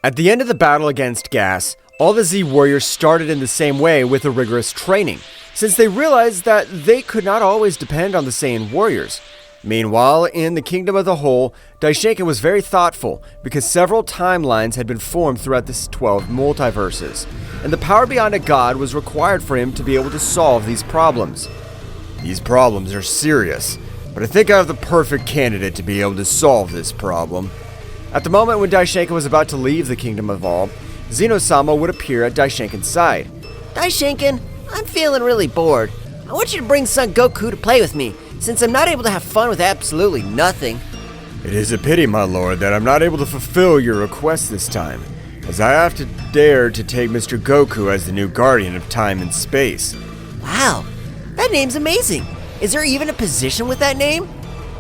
At the end of the battle against Gas, all the Z warriors started in the same way with a rigorous training, since they realized that they could not always depend on the Saiyan warriors. Meanwhile, in the Kingdom of the Whole, Daishinkan was very thoughtful because several timelines had been formed throughout the 12 multiverses, and the power beyond a god was required for him to be able to solve these problems. These problems are serious, but I think I have the perfect candidate to be able to solve this problem. At the moment when Daishinkan was about to leave the Kingdom of All, Zeno-sama would appear at Daishinkan's side. Daishinkan, I'm feeling really bored. I want you to bring Son Goku to play with me, since I'm not able to have fun with absolutely nothing. It is a pity, my lord, that I'm not able to fulfill your request this time, as I have to dare to take Mr. Goku as the new guardian of time and space. Wow, that name's amazing. Is there even a position with that name?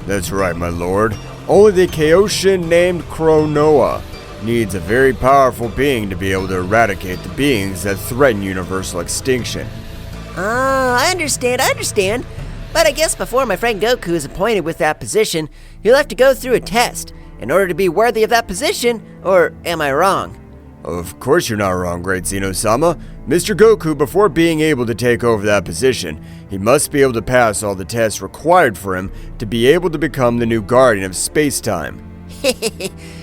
That's right, my lord. Only the Kaioshin named Chronoa needs a very powerful being to be able to eradicate the beings that threaten universal extinction. I understand. But I guess before my friend Goku is appointed with that position, he'll have to go through a test in order to be worthy of that position, or am I wrong? Of course you're not wrong, great Zeno-sama. Mr. Goku, before being able to take over that position, he must be able to pass all the tests required for him to be able to become the new guardian of space-time.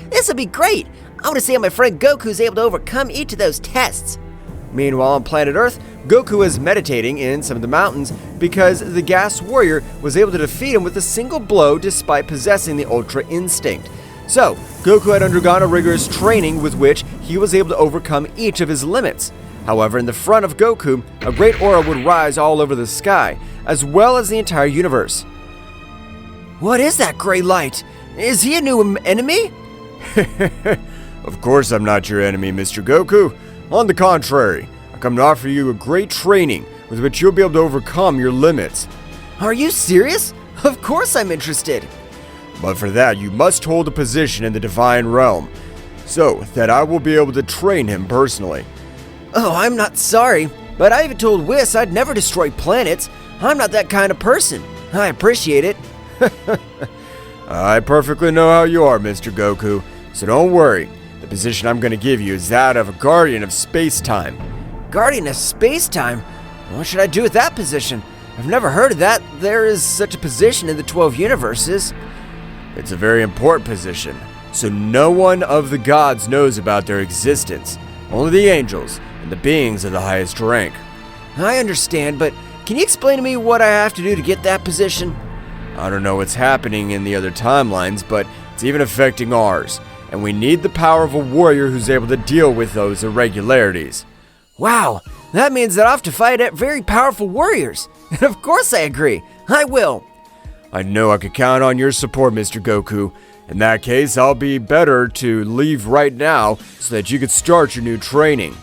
This'll be great! I want to see how my friend Goku's able to overcome each of those tests. Meanwhile, on planet Earth, Goku is meditating in some of the mountains because the Gas Warrior was able to defeat him with a single blow despite possessing the Ultra Instinct. So, Goku had undergone a rigorous training with which he was able to overcome each of his limits. However, in the front of Goku, a great aura would rise all over the sky, as well as the entire universe. What is that gray light? Is he a new enemy? Of course I'm not your enemy, Mr. Goku. On the contrary, I come to offer you a great training with which you'll be able to overcome your limits. Are you serious? Of course I'm interested. But for that, you must hold a position in the Divine Realm, so that I will be able to train him personally. Oh, I'm not sorry, but I even told Whis I'd never destroy planets. I'm not that kind of person. I appreciate it. I perfectly know how you are, Mr. Goku, so don't worry. The position I'm going to give you is that of a guardian of space-time. Guardian of space-time? What should I do with that position? I've never heard of that. There is such a position in the 12 universes. It's a very important position, so no one of the gods knows about their existence. Only the angels and the beings of the highest rank. I understand, but can you explain to me what I have to do to get that position? I don't know what's happening in the other timelines, but it's even affecting ours, and we need the power of a warrior who's able to deal with those irregularities. Wow, that means that I have to fight very powerful warriors. And of course I agree. I will. I know I could count on your support, Mr. Goku. In that case, I'll be better to leave right now so that you could start your new training.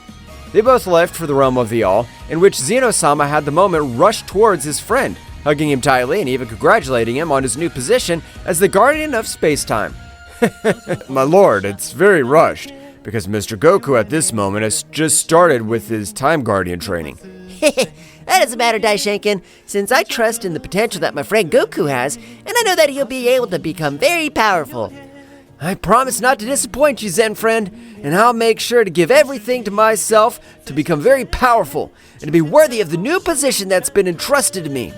They both left for the realm of the All, in which Zeno-sama had the moment rush towards his friend, hugging him tightly and even congratulating him on his new position as the guardian of space-time. My lord, it's very rushed, because Mr. Goku at this moment has just started with his time guardian training. That doesn't matter, Daishinkan, since I trust in the potential that my friend Goku has, and I know that he'll be able to become very powerful. I promise not to disappoint you, Zen friend, and I'll make sure to give everything to myself to become very powerful and to be worthy of the new position that's been entrusted to me.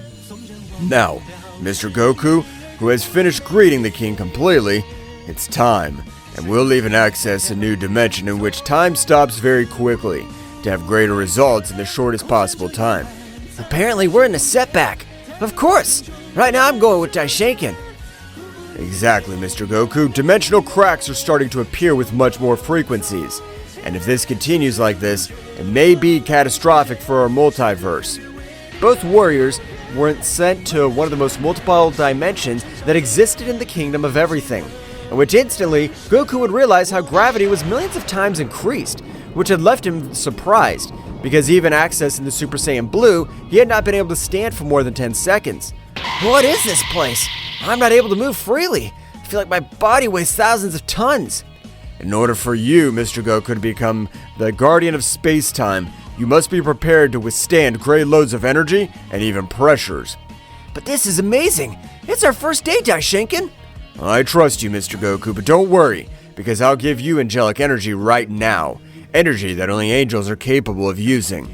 Now, Mr. Goku, who has finished greeting the king completely, it's time, and we'll even access a new dimension in which time stops very quickly to have greater results in the shortest possible time. Apparently we're in a setback. Of course! Right now I'm going with Daishinkan. Exactly, Mr. Goku. Dimensional cracks are starting to appear with much more frequencies. And if this continues like this, it may be catastrophic for our multiverse. Both warriors were sent to one of the most multiple dimensions that existed in the Kingdom of Everything, in which instantly Goku would realize how gravity was millions of times increased, which had left him surprised, because even accessing the Super Saiyan Blue, he had not been able to stand for more than 10 seconds. What is this place? I'm not able to move freely. I feel like my body weighs thousands of tons. In order for you, Mr. Goku, to become the guardian of space-time, you must be prepared to withstand great loads of energy and even pressures. But this is amazing. It's our first day, Daishinkan. I trust you, Mr. Goku, but don't worry, because I'll give you angelic energy right now. Energy that only angels are capable of using.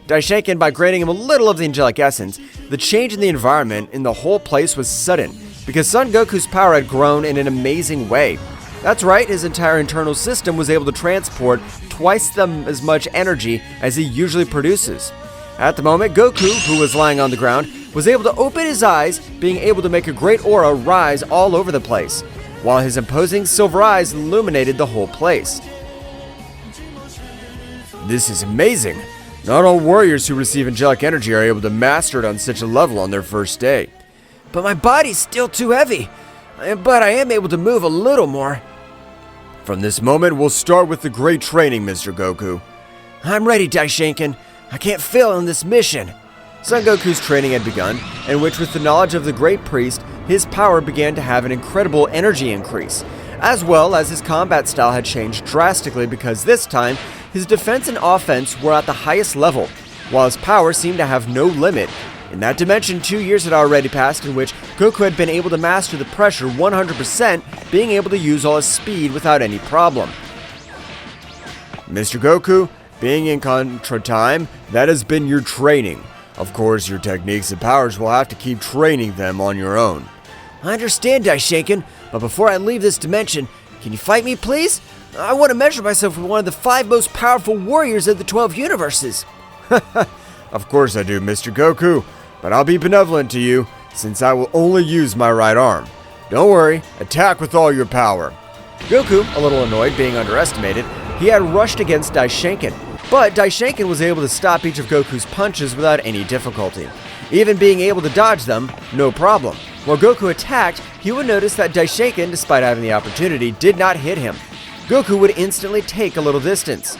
Daishinkan, by granting him a little of the angelic essence, the change in the environment in the whole place was sudden, because Son Goku's power had grown in an amazing way. That's right, his entire internal system was able to transport twice as much energy as he usually produces. At the moment, Goku, who was lying on the ground, was able to open his eyes, being able to make a great aura rise all over the place, while his imposing silver eyes illuminated the whole place. This is amazing. Not all warriors who receive angelic energy are able to master it on such a level on their first day. But my body's still too heavy. But I am able to move a little more. From this moment, we'll start with the great training, Mr. Goku. I'm ready, Daishinkan. I can't fail in this mission. Son Goku's training had begun, in which with the knowledge of the great priest, his power began to have an incredible energy increase, as well as his combat style had changed drastically because this time, his defense and offense were at the highest level, while his power seemed to have no limit. In that dimension, 2 years had already passed in which Goku had been able to master the pressure 100%, being able to use all his speed without any problem. Mr. Goku, being in Contra Time, that has been your training. Of course, your techniques and powers will have to keep training them on your own. I understand, Daishinkan, but before I leave this dimension, can you fight me, please? I want to measure myself with one of the 5 most powerful warriors of the 12 universes. Of course I do, Mr. Goku, but I'll be benevolent to you, since I will only use my right arm. Don't worry, attack with all your power. Goku, a little annoyed being underestimated, he had rushed against Daishinkan, but Daishinkan was able to stop each of Goku's punches without any difficulty. Even being able to dodge them, no problem. While Goku attacked, he would notice that Daishinkan, despite having the opportunity, did not hit him. Goku would instantly take a little distance.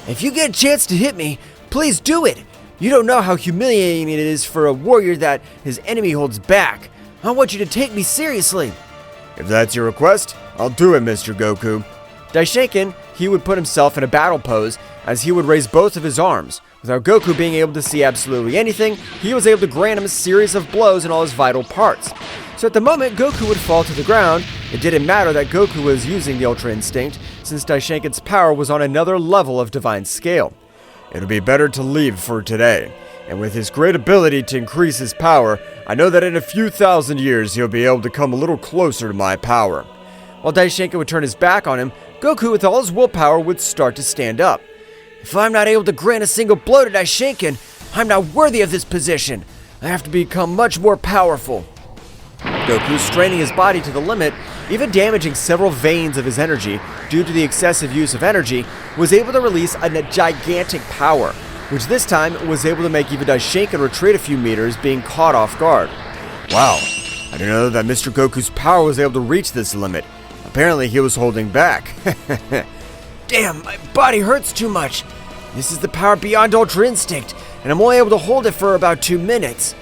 If you get a chance to hit me, please do it. You don't know how humiliating it is for a warrior that his enemy holds back. I want you to take me seriously. If that's your request, I'll do it, Mr. Goku. Daishinkan, he would put himself in a battle pose as he would raise both of his arms. Without Goku being able to see absolutely anything, he was able to grant him a series of blows in all his vital parts. So at the moment Goku would fall to the ground, it didn't matter that Goku was using the Ultra Instinct, since Daishinkan's power was on another level of divine scale. It'll be better to leave for today, and with his great ability to increase his power, I know that in a few thousand years he'll be able to come a little closer to my power. While Daishinkan would turn his back on him, Goku with all his willpower would start to stand up. If I'm not able to grant a single blow to Daishinkan, I'm not worthy of this position. I have to become much more powerful. Goku, straining his body to the limit, even damaging several veins of his energy due to the excessive use of energy, was able to release a gigantic power, which this time was able to make even Daishinkan retreat a few meters, being caught off guard. Wow, I didn't know that Mr. Goku's power was able to reach this limit. Apparently he was holding back. Damn, my body hurts too much. This is the power beyond Ultra Instinct, and I'm only able to hold it for about 2 minutes.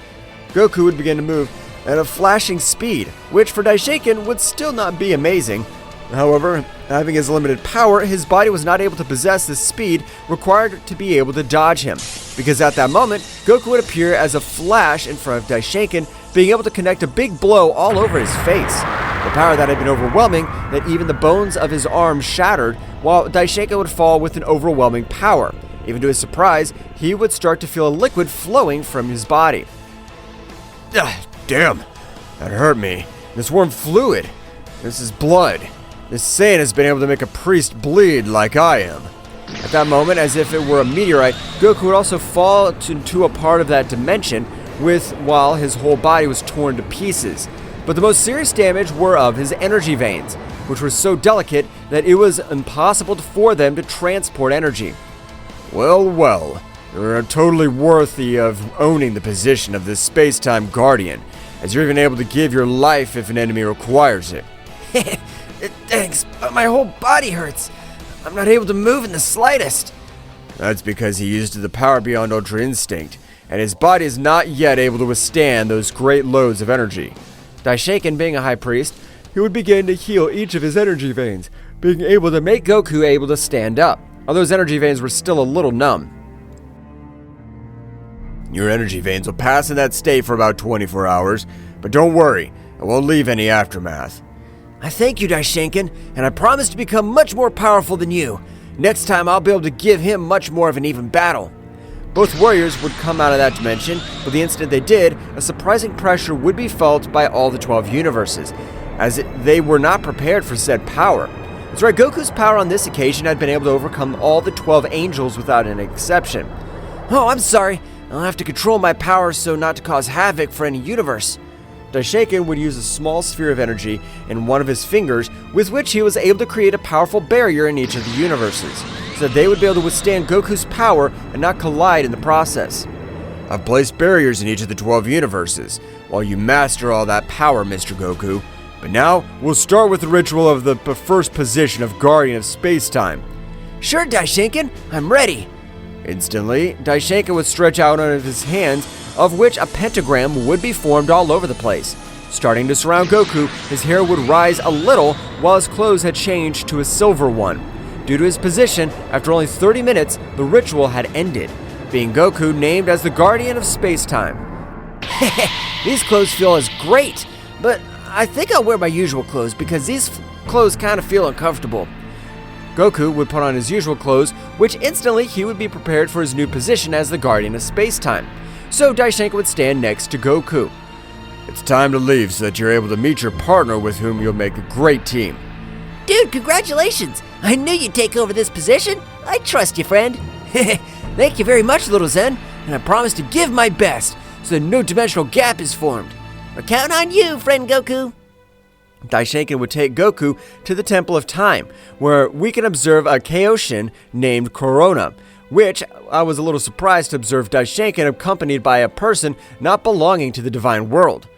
Goku would begin to move at a flashing speed, which for Daishinkan would still not be amazing. However, having his limited power, his body was not able to possess the speed required to be able to dodge him, because at that moment, Goku would appear as a flash in front of Daishinkan, being able to connect a big blow all over his face. The power that had been overwhelming that even the bones of his arms shattered, while Daishinkan would fall with an overwhelming power. Even to his surprise, he would start to feel a liquid flowing from his body. Damn, that hurt me. This warm fluid. This is blood. This Saiyan has been able to make a priest bleed like I am. At that moment, as if it were a meteorite, Goku would also fall into a part of that dimension while his whole body was torn to pieces. But the most serious damage were of his energy veins, which were so delicate that it was impossible for them to transport energy. Well, you're totally worthy of owning the position of this space-time guardian, as you're even able to give your life if an enemy requires it. Thanks, but my whole body hurts. I'm not able to move in the slightest. That's because he used the power beyond Ultra Instinct, and his body is not yet able to withstand those great loads of energy. Daishinkan, being a high priest, he would begin to heal each of his energy veins, being able to make Goku able to stand up, although his energy veins were still a little numb. Your energy veins will pass in that state for about 24 hours, but don't worry, it won't leave any aftermath. I thank you, Daishinkan, and I promise to become much more powerful than you. Next time, I'll be able to give him much more of an even battle. Both warriors would come out of that dimension, but the instant they did, a surprising pressure would be felt by all the 12 universes, as they were not prepared for said power. That's right, Goku's power on this occasion had been able to overcome all the 12 angels without an exception. Oh, I'm sorry. I'll have to control my power so not to cause havoc for any universe. Daishinkan would use a small sphere of energy in one of his fingers, with which he was able to create a powerful barrier in each of the universes, so that they would be able to withstand Goku's power and not collide in the process. I've placed barriers in each of the 12 universes, while you master all that power, Mr. Goku. But now, we'll start with the ritual of the first position of Guardian of Space-Time. Sure, Daishinkan, I'm ready. Instantly, Daishinkan would stretch out one of his hands, of which a pentagram would be formed all over the place. Starting to surround Goku, his hair would rise a little, while his clothes had changed to a silver one. Due to his position, after only 30 minutes, the ritual had ended, being Goku named as the Guardian of Space-Time. These clothes feel as great, but I think I'll wear my usual clothes because these clothes kind of feel uncomfortable. Goku would put on his usual clothes, which instantly he would be prepared for his new position as the Guardian of Space-Time. So Daishinkan would stand next to Goku. It's time to leave so that you're able to meet your partner with whom you'll make a great team. Dude, congratulations! I knew you'd take over this position. I trust you, friend. Thank you very much, little Zen, and I promise to give my best so that no dimensional gap is formed. We're counting on you, friend Goku. Daishinkan would take Goku to the Temple of Time, where we can observe a Kaioshin named Corona, which I was a little surprised to observe Daishinkan accompanied by a person not belonging to the divine world.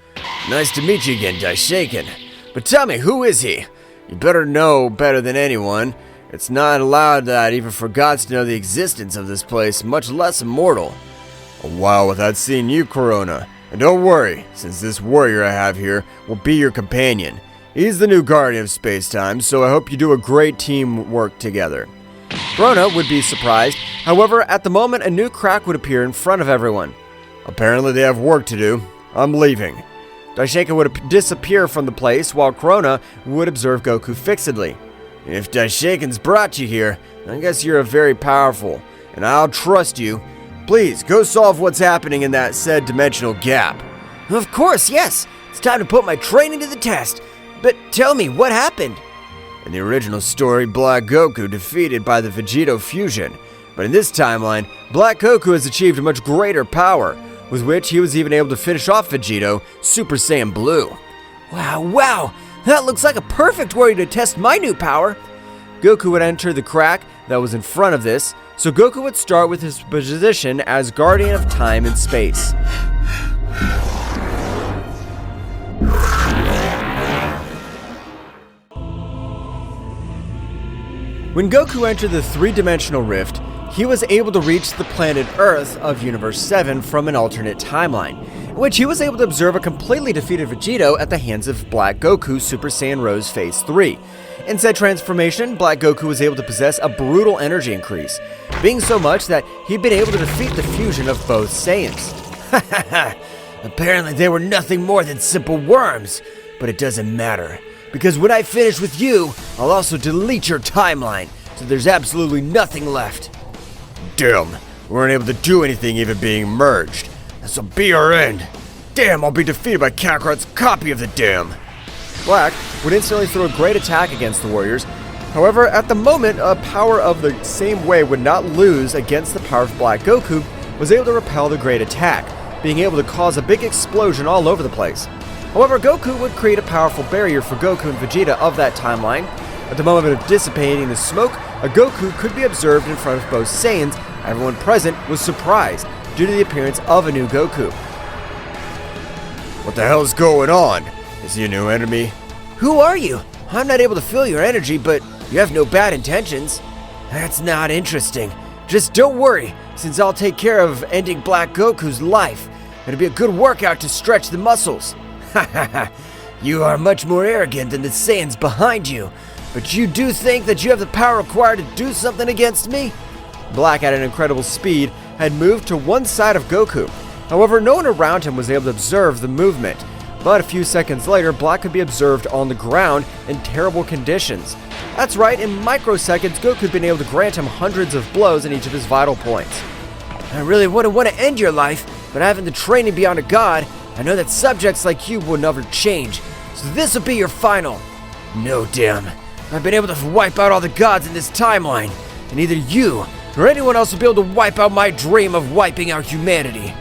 Nice to meet you again, Daishinkan. But tell me, who is he? You better know better than anyone. It's not allowed that even for gods to know the existence of this place, much less a mortal. A while without seeing you, Corona. And don't worry, since this warrior I have here will be your companion. He's the new Guardian of Space-Time, so I hope you do a great teamwork together. Corona would be surprised. However, at the moment, a new crack would appear in front of everyone. Apparently they have work to do. I'm leaving. Daishinkan would disappear from the place while Corona would observe Goku fixedly. If Daishinkan's brought you here, I guess you're very powerful, and I'll trust you. Please, go solve what's happening in that said dimensional gap. Of course, yes. It's time to put my training to the test. But tell me, what happened? In the original story, Black Goku defeated by the Vegito fusion. But in this timeline, Black Goku has achieved a much greater power, with which he was even able to finish off Vegito, Super Saiyan Blue. Wow. That looks like a perfect way to test my new power. Goku would enter the crack that was in front of this, so Goku would start with his position as Guardian of Time and Space. When Goku entered the three-dimensional rift, he was able to reach the planet Earth of Universe 7 from an alternate timeline, in which he was able to observe a completely defeated Vegito at the hands of Black Goku Super Saiyan Rose Phase 3. In said transformation, Black Goku was able to possess a brutal energy increase, being so much that he'd been able to defeat the fusion of both Saiyans. Apparently they were nothing more than simple worms, but it doesn't matter, because when I finish with you, I'll also delete your timeline, so there's absolutely nothing left. Damn, we weren't able to do anything even being merged. This'll be our end. Damn, I'll be defeated by Kakarot's copy of the Dam. Black would instantly throw a great attack against the warriors. However, at the moment, a power of the same way would not lose against the power of Black Goku was able to repel the great attack, being able to cause a big explosion all over the place. However, Goku would create a powerful barrier for Goku and Vegeta of that timeline. At the moment of dissipating the smoke, a Goku could be observed in front of both Saiyans. Everyone present was surprised due to the appearance of a new Goku. What the hell is going on? Is he a new enemy? Who are you? I'm not able to feel your energy, but you have no bad intentions. That's not interesting. Just don't worry, since I'll take care of ending Black Goku's life. It'll be a good workout to stretch the muscles. You are much more arrogant than the Saiyans behind you, but you do think that you have the power required to do something against me? Black, at an incredible speed, had moved to one side of Goku. However, no one around him was able to observe the movement. But a few seconds later, Black could be observed on the ground in terrible conditions. That's right, in microseconds, Goku had been able to grant him hundreds of blows in each of his vital points. I really wouldn't want to end your life, but having the training beyond a god, I know that subjects like you will never change. So this will be your final. No, damn. I've been able to wipe out all the gods in this timeline, and neither you nor anyone else will be able to wipe out my dream of wiping out humanity.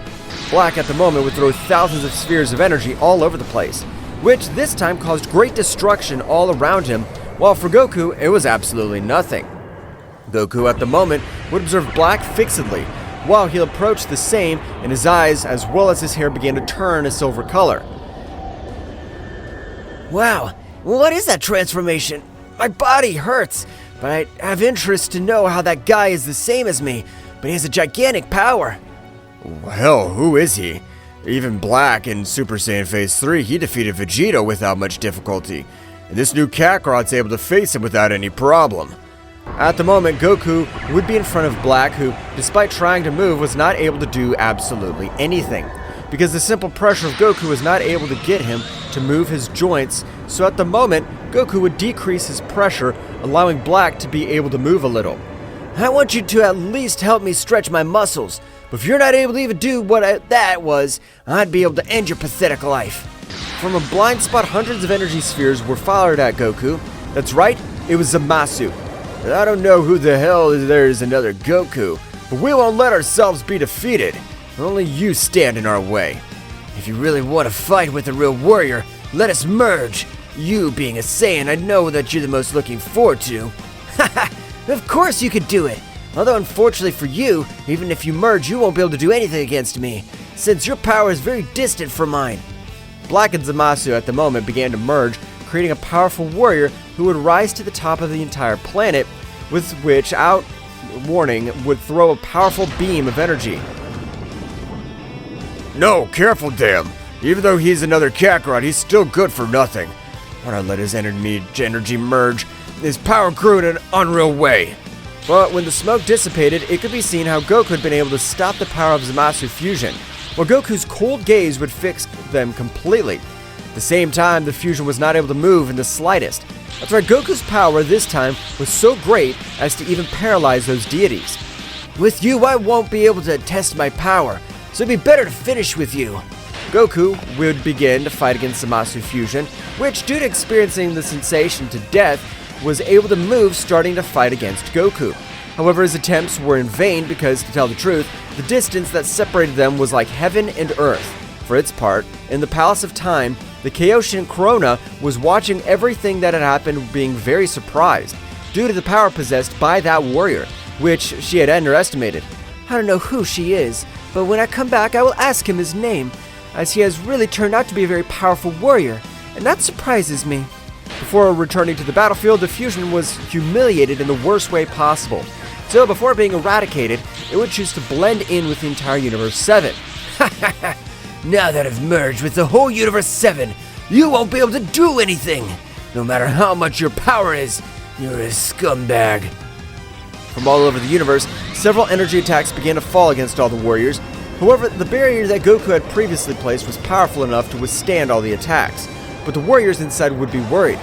Black at the moment would throw thousands of spheres of energy all over the place, which this time caused great destruction all around him, while for Goku, it was absolutely nothing. Goku at the moment would observe Black fixedly, while he approached the same, and his eyes as well as his hair began to turn a silver color. Wow, what is that transformation? My body hurts, but I have interest to know how that guy is the same as me, but he has a gigantic power. Hell, who is he? Even Black in Super Saiyan Phase 3, he defeated Vegeta without much difficulty, and this new Kakarot's able to face him without any problem. At the moment, Goku would be in front of Black, who, despite trying to move, was not able to do absolutely anything, because the simple pressure of Goku was not able to get him to move his joints, so at the moment, Goku would decrease his pressure, allowing Black to be able to move a little. I want you to at least help me stretch my muscles, but if you're not able to even do what that was, I'd be able to end your pathetic life. From a blind spot, hundreds of energy spheres were fired at Goku. That's right, it was Zamasu. I don't know who the hell there is another Goku, but we won't let ourselves be defeated. Only you stand in our way. If you really want to fight with a real warrior, let us merge. You being a Saiyan, I know that you're the most looking forward to. Haha, of course you could do it. Although unfortunately for you, even if you merge, you won't be able to do anything against me, since your power is very distant from mine. Black and Zamasu at the moment began to merge, creating a powerful warrior who would rise to the top of the entire planet, with which, out warning, would throw a powerful beam of energy. No, careful, damn. Even though he's another Kakarot, he's still good for nothing. When I let his energy merge, his power grew in an unreal way. But when the smoke dissipated, it could be seen how Goku had been able to stop the power of Zamasu fusion, while Goku's cold gaze would fix them completely. At the same time, the fusion was not able to move in the slightest. That's right, Goku's power this time was so great as to even paralyze those deities. With you, I won't be able to test my power, so it'd be better to finish with you. Goku would begin to fight against Zamasu fusion, which, due to experiencing the sensation to death, was able to move, starting to fight against Goku. However, his attempts were in vain because, to tell the truth, the distance that separated them was like heaven and earth. For its part, in the Palace of Time, the Kaioshin Corona was watching everything that had happened, being very surprised, due to the power possessed by that warrior, which she had underestimated. I don't know who she is, but when I come back I will ask him his name, as he has really turned out to be a very powerful warrior, and that surprises me. Before returning to the battlefield, the fusion was humiliated in the worst way possible. So before being eradicated, it would choose to blend in with the entire Universe 7. Now that I've merged with the whole Universe 7, you won't be able to do anything. No matter how much your power is, you're a scumbag. From all over the universe, several energy attacks began to fall against all the warriors. However, the barrier that Goku had previously placed was powerful enough to withstand all the attacks, but the warriors inside would be worried.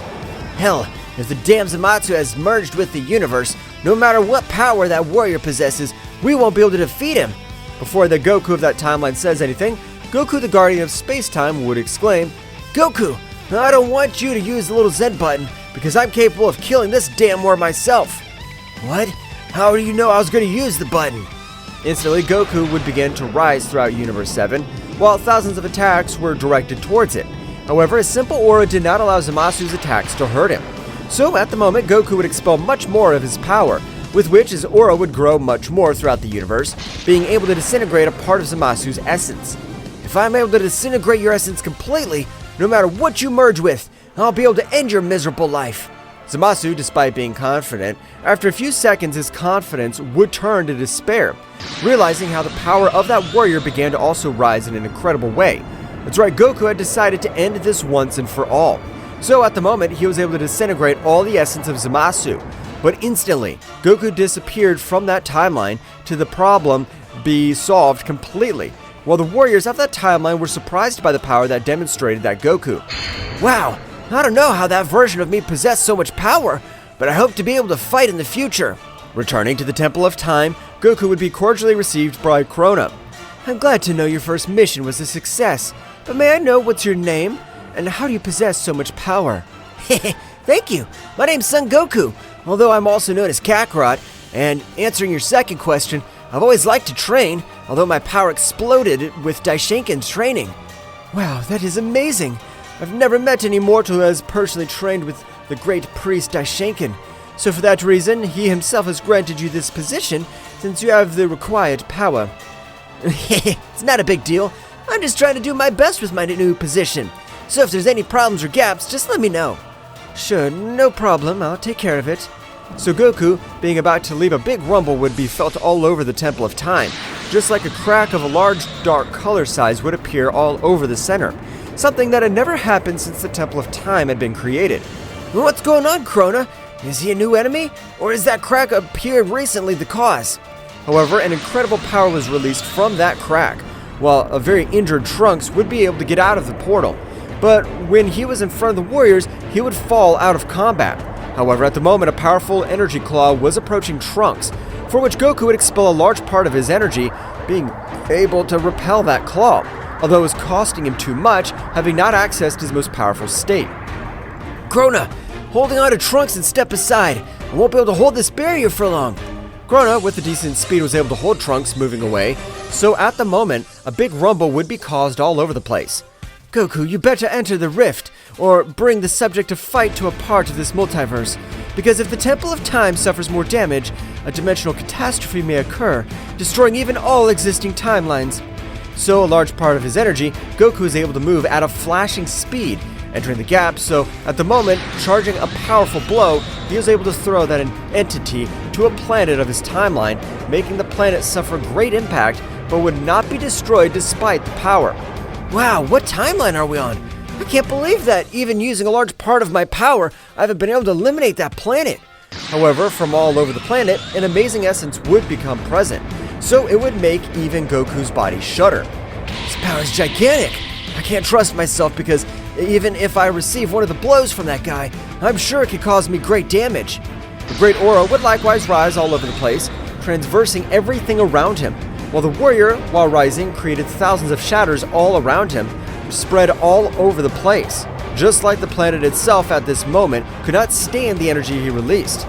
Hell, if the damn Zamasu has merged with the universe, no matter what power that warrior possesses, we won't be able to defeat him. Before the Goku of that timeline says anything, Goku the Guardian of Space-Time would exclaim, Goku, I don't want you to use the little Z button, because I'm capable of killing this damn war myself. What? How do you know I was going to use the button? Instantly, Goku would begin to rise throughout Universe 7, while thousands of attacks were directed towards it. However, a simple aura did not allow Zamasu's attacks to hurt him. So at the moment, Goku would expel much more of his power, with which his aura would grow much more throughout the universe, being able to disintegrate a part of Zamasu's essence. If I'm able to disintegrate your essence completely, no matter what you merge with, I'll be able to end your miserable life. Zamasu, despite being confident, after a few seconds his confidence would turn to despair, realizing how the power of that warrior began to also rise in an incredible way. That's right, Goku had decided to end this once and for all. So at the moment, he was able to disintegrate all the essence of Zamasu. But instantly, Goku disappeared from that timeline to the problem be solved completely. while the warriors of that timeline were surprised by the power that demonstrated that Goku. Wow, I don't know how that version of me possessed so much power, but I hope to be able to fight in the future. Returning to the Temple of Time, Goku would be cordially received by Krona. I'm glad to know your first mission was a success, but may I know what's your name, and how do you possess so much power? Thank you. My name's Son Goku, although I'm also known as Kakarot, and answering your second question, I've always liked to train, although my power exploded with Daishinkan training. Wow, that is amazing. I've never met any mortal who has personally trained with the great priest Daishinkan. So for that reason, he himself has granted you this position, since you have the required power. It's not a big deal. I'm just trying to do my best with my new position. So if there's any problems or gaps, just let me know. Sure, no problem. I'll take care of it. So Goku, being about to leave, a big rumble would be felt all over the Temple of Time, just like a crack of a large dark color size would appear all over the center, something that had never happened since the Temple of Time had been created. What's going on, Krona? Is he a new enemy, or is that crack appeared recently the cause? However, an incredible power was released from that crack, while a very injured Trunks would be able to get out of the portal. But when he was in front of the warriors, he would fall out of combat. However, at the moment, a powerful energy claw was approaching Trunks, for which Goku would expel a large part of his energy, being able to repel that claw, although it was costing him too much, having not accessed his most powerful state. Krona, holding on to Trunks and step aside. I won't be able to hold this barrier for long. Krona, with a decent speed, was able to hold Trunks moving away, so at the moment, a big rumble would be caused all over the place. Goku, you better enter the rift, or bring the subject of fight to a part of this multiverse, because if the Temple of Time suffers more damage, a dimensional catastrophe may occur, destroying even all existing timelines. So a large part of his energy, Goku is able to move at a flashing speed, entering the gap, so at the moment, charging a powerful blow, he was able to throw that entity to a planet of his timeline, making the planet suffer great impact, but would not be destroyed despite the power. Wow, what timeline are we on? I can't believe that, even using a large part of my power, I haven't been able to eliminate that planet. However, from all over the planet, an amazing essence would become present, so it would make even Goku's body shudder. This power is gigantic. I can't trust myself because even if I receive one of the blows from that guy, I'm sure it could cause me great damage. The great aura would likewise rise all over the place, transversing everything around him, while the warrior, while rising, created thousands of shatters all around him, spread all over the place, just like the planet itself at this moment could not stand the energy he released.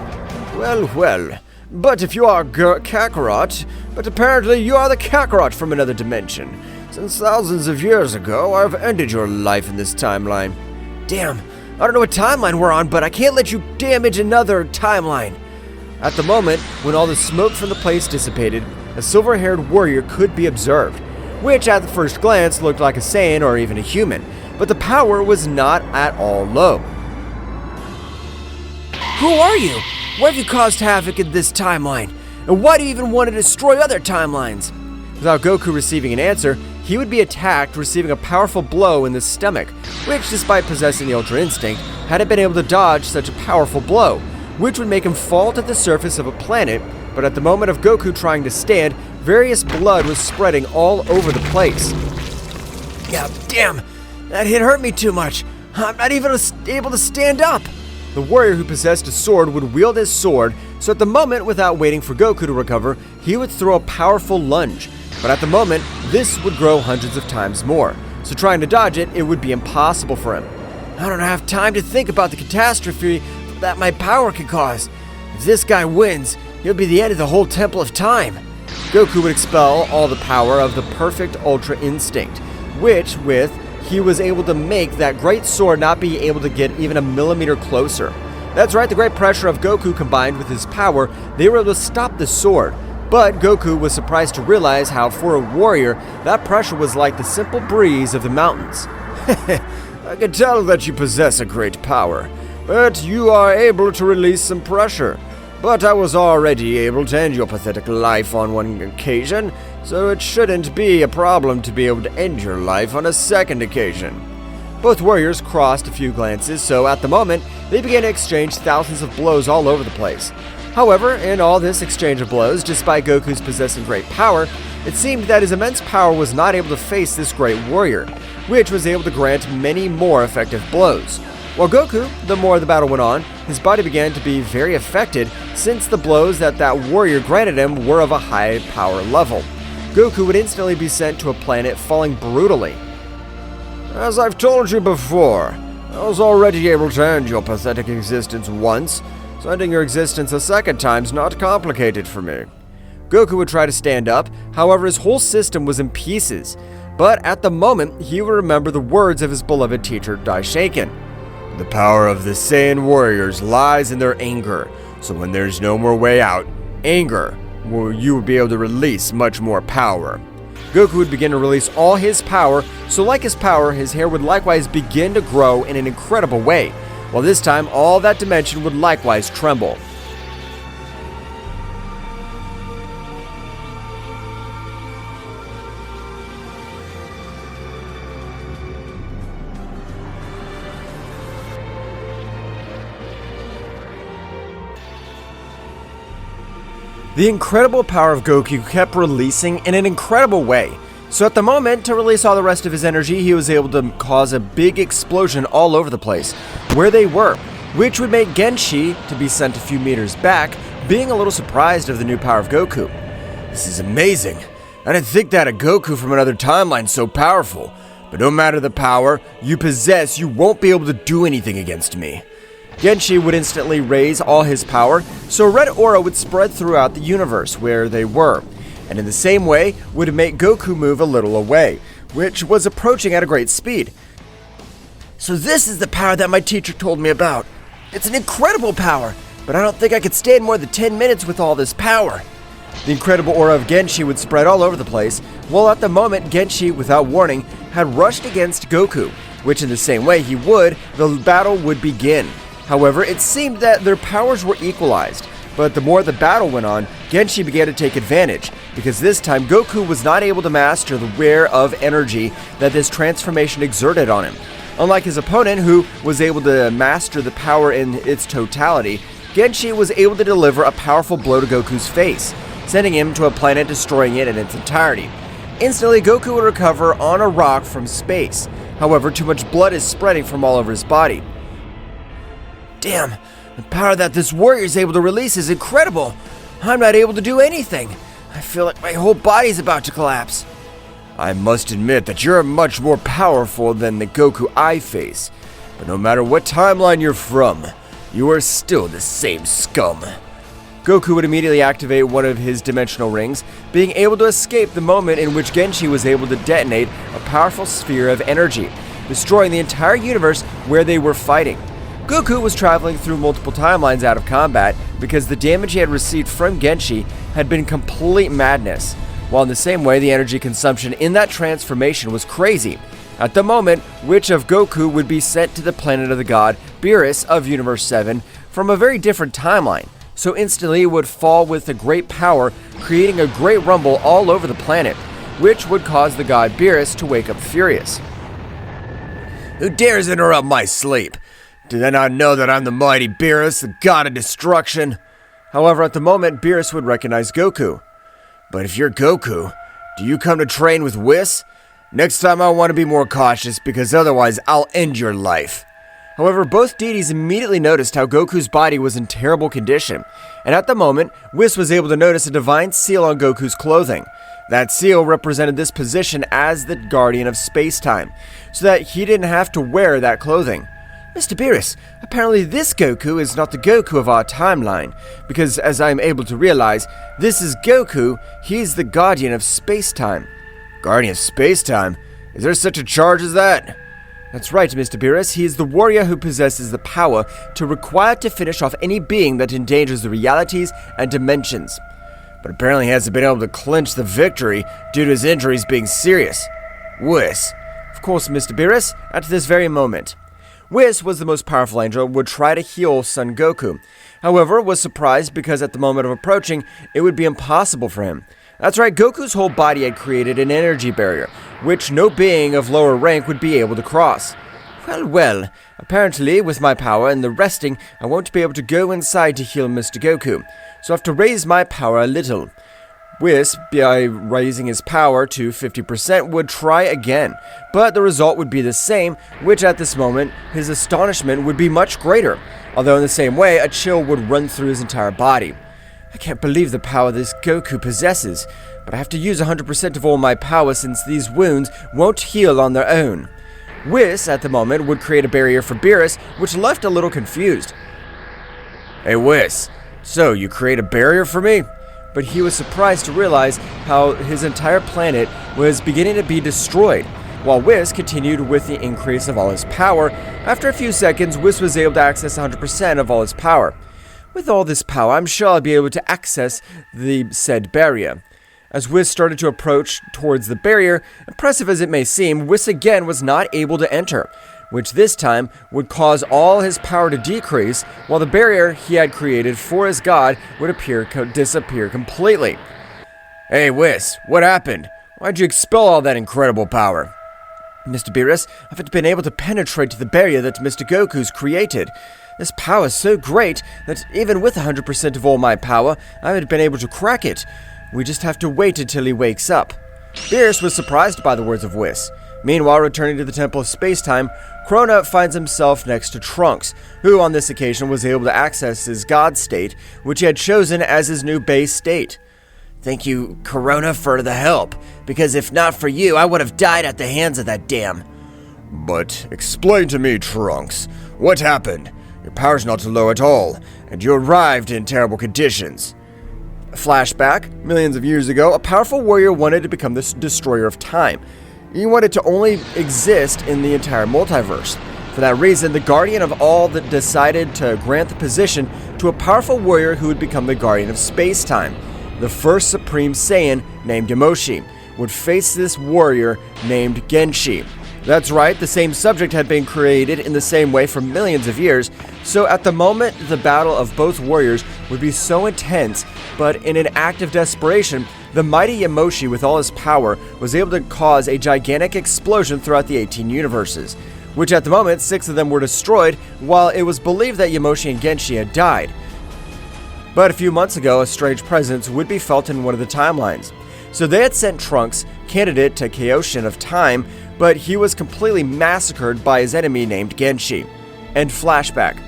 Well, but if you are Kakarot, but apparently you are the Kakarot from another dimension. Since thousands of years ago, I've ended your life in this timeline. Damn, I don't know what timeline we're on, but I can't let you damage another timeline. At the moment, when all the smoke from the place dissipated, a silver-haired warrior could be observed, which at the first glance looked like a Saiyan or even a human, but the power was not at all low. Who are you? Why have you caused havoc in this timeline? And why do you even want to destroy other timelines? Without Goku receiving an answer, he would be attacked, receiving a powerful blow in the stomach, which, despite possessing the Ultra Instinct, hadn't been able to dodge such a powerful blow, which would make him fall to the surface of a planet. But at the moment of Goku trying to stand, various blood was spreading all over the place. Yeah, damn, that hit hurt me too much. I'm not even able to stand up. The warrior who possessed a sword would wield his sword, so at the moment, without waiting for Goku to recover, he would throw a powerful lunge. But at the moment, this would grow hundreds of times more, so trying to dodge it, it would be impossible for him. I don't have time to think about the catastrophe that my power could cause. If this guy wins, it'll be the end of the whole Temple of Time. Goku would expel all the power of the perfect Ultra Instinct, which, he was able to make that great sword not be able to get even a millimeter closer. That's right, the great pressure of Goku combined with his power, they were able to stop the sword. But Goku was surprised to realize how, for a warrior, that pressure was like the simple breeze of the mountains. I can tell that you possess a great power, but you are able to release some pressure. But I was already able to end your pathetic life on one occasion, so it shouldn't be a problem to be able to end your life on a second occasion. Both warriors crossed a few glances, so at the moment, they began to exchange thousands of blows all over the place. However, in all this exchange of blows, despite Goku's possessing great power, It seemed that his immense power was not able to face this great warrior, which was able to grant many more effective blows. While Goku, the more the battle went on, his body began to be very affected since the blows that warrior granted him were of a high power level. Goku would instantly be sent to a planet, falling brutally. As I've told you before, I was already able to end your pathetic existence once, so ending your existence a second time's not complicated for me. Goku would try to stand up, however his whole system was in pieces, but at the moment he would remember the words of his beloved teacher Daishinkan. The power of the Saiyan warriors lies in their anger, so when there's no more way out, anger, you will be able to release much more power. Goku would begin to release all his power, so like his power, his hair would likewise begin to grow in an incredible way, while this time all that dimension would likewise tremble. The incredible power of Goku kept releasing in an incredible way. So at the moment, to release all the rest of his energy, he was able to cause a big explosion all over the place, where they were, which would make Genshi to be sent a few meters back, being a little surprised of the new power of Goku. This is amazing. I didn't think that a Goku from another timeline so powerful. But no matter the power you possess, you won't be able to do anything against me. Genshi would instantly raise all his power, so a red aura would spread throughout the universe where they were, and in the same way would make Goku move a little away, which was approaching at a great speed. So this is the power that my teacher told me about. It's an incredible power, but I don't think I could stand more than 10 minutes with all this power. The incredible aura of Genshi would spread all over the place, while at the moment Genshi, without warning, had rushed against Goku, which in the same way he would, the battle would begin. However, it seemed that their powers were equalized, but the more the battle went on, Genshi began to take advantage, because this time Goku was not able to master the wear of energy that this transformation exerted on him. Unlike his opponent, who was able to master the power in its totality, Genshi was able to deliver a powerful blow to Goku's face, sending him to a planet, destroying it in its entirety. Instantly, Goku would recover on a rock from space. However, too much blood is spreading from all over his body. Damn, the power that this warrior is able to release is incredible. I'm not able to do anything. I feel like my whole body's about to collapse. I must admit that you're much more powerful than the Goku I face. But no matter what timeline you're from, you are still the same scum. Goku would immediately activate one of his dimensional rings, being able to escape the moment in which Genshi was able to detonate a powerful sphere of energy, destroying the entire universe where they were fighting. Goku was traveling through multiple timelines out of combat because the damage he had received from Genshi had been complete madness, while in the same way the energy consumption in that transformation was crazy. At the moment, which of Goku would be sent to the planet of the god Beerus of Universe 7 from a very different timeline, so instantly it would fall with a great power, creating a great rumble all over the planet, which would cause the god Beerus to wake up furious. Who dares interrupt my sleep? Do they not know that I'm the mighty Beerus, the god of destruction? However, at the moment, Beerus would recognize Goku. But if you're Goku, do you come to train with Whis? Next time I want to be more cautious, because otherwise I'll end your life. However, both deities immediately noticed how Goku's body was in terrible condition, and at the moment, Whis was able to notice a divine seal on Goku's clothing. That seal represented this position as the guardian of space-time, so that he didn't have to wear that clothing. Mr. Beerus, apparently this Goku is not the Goku of our timeline, because as I am able to realize, this is Goku, he is the guardian of space-time. Guardian of space-time? Is there such a charge as that? That's right, Mr. Beerus, he is the warrior who possesses the power to require to finish off any being that endangers the realities and dimensions. But apparently he hasn't been able to clinch the victory due to his injuries being serious. Whis. Of course, Mr. Beerus, at this very moment. Whis was the most powerful angel, would try to heal Son Goku. However, was surprised because at the moment of approaching, it would be impossible for him. That's right, Goku's whole body had created an energy barrier, which no being of lower rank would be able to cross. Well, apparently with my power and the resting, I won't be able to go inside to heal Mr. Goku, so I have to raise my power a little. Whis, by raising his power to 50%, would try again, but the result would be the same, which at this moment, his astonishment would be much greater, although in the same way, a chill would run through his entire body. I can't believe the power this Goku possesses, but I have to use 100% of all my power since these wounds won't heal on their own. Whis, at the moment, would create a barrier for Beerus, which left a little confused. Hey Whis, so you create a barrier for me? But he was surprised to realize how his entire planet was beginning to be destroyed, while Whis continued with the increase of all his power. After a few seconds, Whis was able to access 100% of all his power. With all this power, I'm sure I'll be able to access the said barrier. As Whis started to approach towards the barrier, impressive as it may seem, Whis again was not able to enter, which this time would cause all his power to decrease, while the barrier he had created for his god would disappear completely. Hey Whis, what happened? Why'd you expel all that incredible power? Mr. Beerus, I haven't been able to penetrate the barrier that Mr. Goku's created. This power is so great that even with 100% of all my power, I haven't been able to crack it. We just have to wait until he wakes up. Beerus was surprised by the words of Whis. Meanwhile, returning to the Temple of Space-Time, Krona finds himself next to Trunks, who on this occasion was able to access his god state, which he had chosen as his new base state. Thank you, Krona, for the help, because if not for you, I would have died at the hands of that dam. But explain to me, Trunks, what happened? Your power's not low at all, and you arrived in terrible conditions. Flashback, millions of years ago, a powerful warrior wanted to become the destroyer of time. He wanted to only exist in the entire multiverse. For that reason, the Guardian of All that decided to grant the position to a powerful warrior who would become the Guardian of Space-Time. The first Supreme Saiyan, named Yamoshi, would face this warrior named Genshi. That's right, the same subject had been created in the same way for millions of years, so at the moment the battle of both warriors would be so intense, but in an act of desperation, the mighty Yamoshi with all his power was able to cause a gigantic explosion throughout the 18 universes, which at the moment 6 of them were destroyed, while it was believed that Yamoshi and Genshi had died. But a few months ago, a strange presence would be felt in one of the timelines. So they had sent Trunks, candidate to Kaioshin of Time, but he was completely massacred by his enemy named Genshi. End flashback.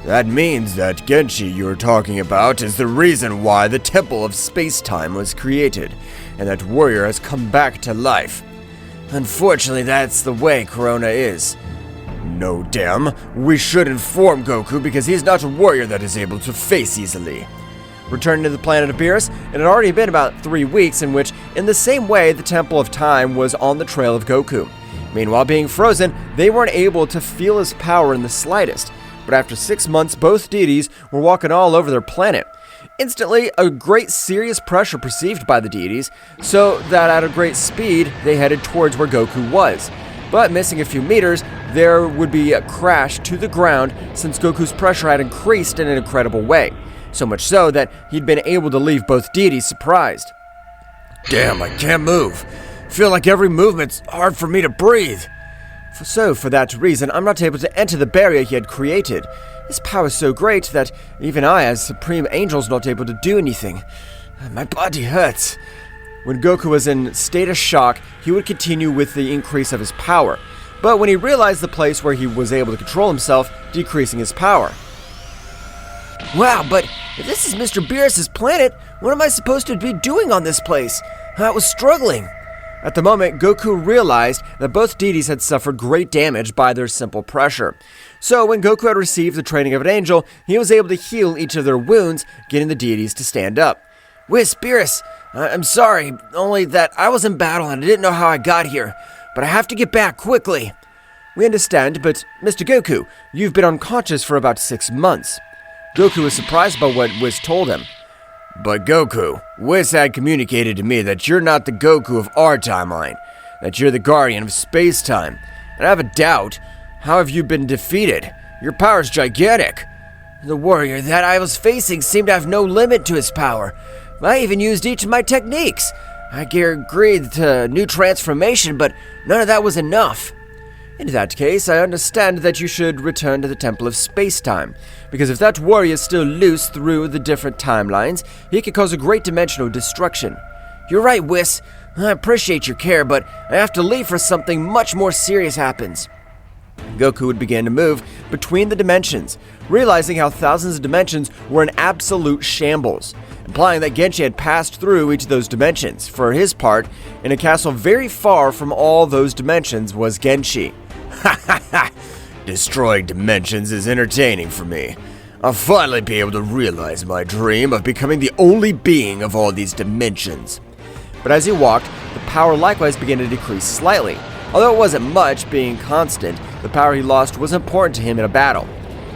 That means that Genshi you're talking about is the reason why the Temple of Space-Time was created, and that warrior has come back to life. Unfortunately, that's the way Corona is. No damn, we should inform Goku because he's not a warrior that is able to face easily. Returning to the planet of Beerus, it had already been about 3 weeks in which, in the same way, the Temple of Time was on the trail of Goku. Meanwhile, being frozen, they weren't able to feel his power in the slightest. But after 6 months, both deities were walking all over their planet. Instantly, a great serious pressure perceived by the deities, so that at a great speed, they headed towards where Goku was. But missing a few meters, there would be a crash to the ground since Goku's pressure had increased in an incredible way. So much so that he'd been able to leave both deities surprised. Damn, I can't move. Feel like every movement's hard for me to breathe. So, for that reason, I'm not able to enter the barrier he had created. His power is so great that even I, as Supreme Angel's not able to do anything. My body hurts. When Goku was in state of shock, he would continue with the increase of his power. But when he realized the place where he was able to control himself, decreasing his power. Wow, but if this is Mr. Beerus' planet, what am I supposed to be doing on this place? I was struggling. At the moment, Goku realized that both deities had suffered great damage by their simple pressure. So when Goku had received the training of an angel, he was able to heal each of their wounds, getting the deities to stand up. Whis, Beerus, I'm sorry, only that I was in battle and I didn't know how I got here, but I have to get back quickly. We understand, but Mr. Goku, you've been unconscious for about 6 months. Goku was surprised by what Whis told him. But Goku, Whis had communicated to me that you're not the Goku of our timeline, that you're the Guardian of Space-Time. And I have a doubt, how have you been defeated? Your power's gigantic. The warrior that I was facing seemed to have no limit to his power. I even used each of my techniques. I agreed to new transformation, but none of that was enough. In that case, I understand that you should return to the Temple of Space-Time, because if that warrior is still loose through the different timelines, he could cause a great dimensional destruction. You're right, Whis. I appreciate your care, but I have to leave for something much more serious happens. Goku would begin to move between the dimensions, realizing how thousands of dimensions were in absolute shambles, implying that Genshi had passed through each of those dimensions. For his part, in a castle very far from all those dimensions was Genshi. Ha ha ha! Destroying dimensions is entertaining for me. I'll finally be able to realize my dream of becoming the only being of all these dimensions. But as he walked, the power likewise began to decrease slightly. Although it wasn't much, being constant, the power he lost was important to him in a battle.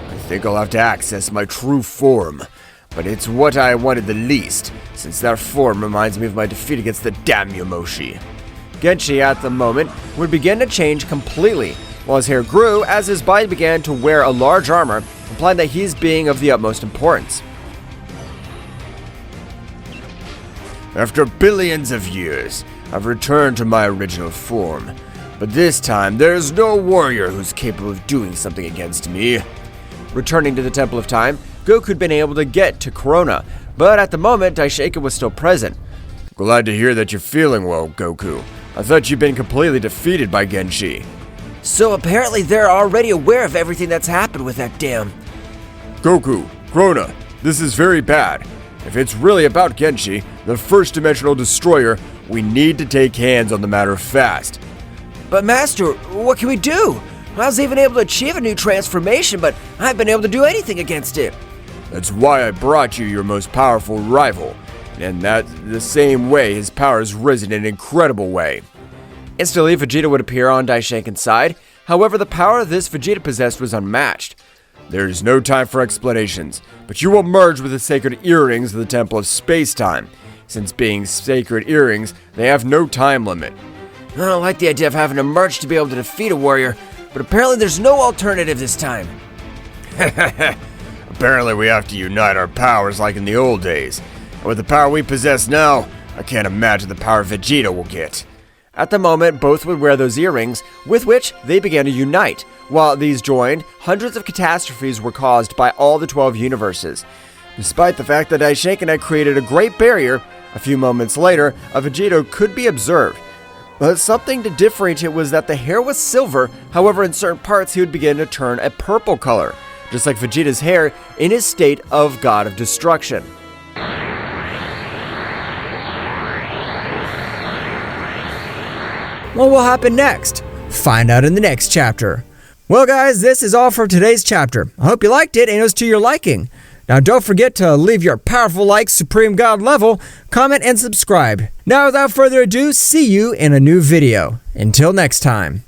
I think I'll have to access my true form, but it's what I wanted the least, since that form reminds me of my defeat against the damn Yamoshi. Genshi, at the moment, would begin to change completely, while his hair grew as his body began to wear a large armor, implying that he's being of the utmost importance. After billions of years, I've returned to my original form. But this time, there is no warrior who's capable of doing something against me. Returning to the Temple of Time, Goku had been able to get to Corona, but at the moment, Daishinkan was still present. Glad to hear that you're feeling well, Goku. I thought you'd been completely defeated by Genshi. So apparently they're already aware of everything that's happened with that damn... Goku, Corona, this is very bad. If it's really about Genshi, the first dimensional destroyer, we need to take hands on the matter fast. But Master, what can we do? I was even able to achieve a new transformation, but I haven't been able to do anything against it. That's why I brought you your most powerful rival. And that the same way his power has risen in an incredible way. Instantly, Vegeta would appear on Daishinkan's side. However, the power this Vegeta possessed was unmatched. There is no time for explanations, but you will merge with the sacred earrings of the Temple of Space-Time. Since being sacred earrings, they have no time limit. I don't like the idea of having to merge to be able to defeat a warrior, but apparently there's no alternative this time. Apparently we have to unite our powers like in the old days. And with the power we possess now, I can't imagine the power Vegeta will get. At the moment, both would wear those earrings, with which they began to unite. While these joined, hundreds of catastrophes were caused by all the 12 universes. Despite the fact that Daishinkan had created a great barrier, a few moments later, a Vegeta could be observed. But something to differentiate was that the hair was silver, however in certain parts he would begin to turn a purple color, just like Vegeta's hair in his state of God of Destruction. What will happen next? Find out in the next chapter. Well guys, this is all for today's chapter. I hope you liked it and it was to your liking. Now don't forget to leave your powerful like Supreme God level, comment and subscribe. Now without further ado, see you in a new video. Until next time.